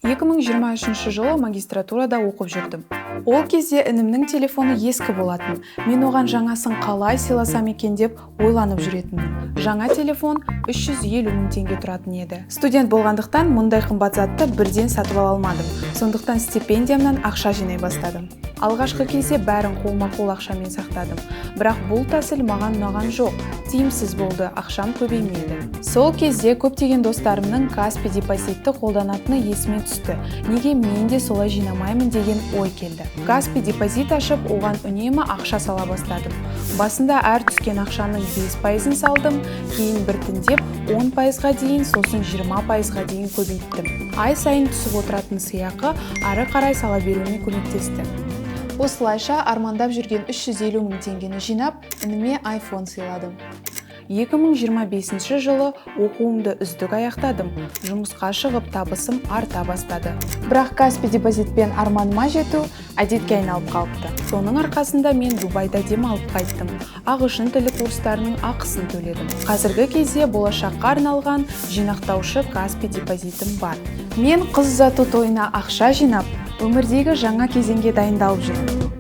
2023 жылы магистратурада оқып жүрдім. Ол кезде інімнің телефоны ескі болатын. Мен оған жаңасын қалай сыйласам екен деп ойланып жүретінмін. Жаңа телефон 350 мың теңге тұратын еді. Студент болғандықтан мұндай қымбат затты бірден сатып ала алмадым. Сондықтан стипендиямнан ақша жинай бастадым. Алғашқы кезде бәрін қолма-қол ақшамен сақтадым. Бірақ бұл тәсіл маған ұнаған жоқ. Тиімсіз болды, ақшам көбеймеді. Сол кезде көптеген достарымның Каспи депозитті қолданатыны есіме түсті. Неге мен де солай жинамаймын деген ой келді. Каспи депозит ашып, оған үнемі ақша сала бастадым. Басында әр түскен ақшаның 5%-ын салдым, кейін біртіндеп 10%-ға дейін, сосын 20%-ға дейін көбейттім. Ай сайын түсіп отыратын сыйақы ары қарай сала беруіме көмектесті. Осылайша армандап жүрген 350 мың теңгені жинап, ініме iPhone сыйладым. 2025 жылы оқуымды үздік аяқтадым. Жұмысқа шығып табысым арта бастады. Бірақ Каспи депозитпен арманыма жету әдетке айналып қалыпты. Соның арқасында мен Дубайда демалып қайттым. Ағылшын тілі курстарының ақысын төледім. Қазіргі кезде болашаққа арналған жинақтаушы Каспи депозитім бар. Мен қыз ұзату тойына ақша жинап, өмірдегі жаңа кезеңге дайындалып жүрмін.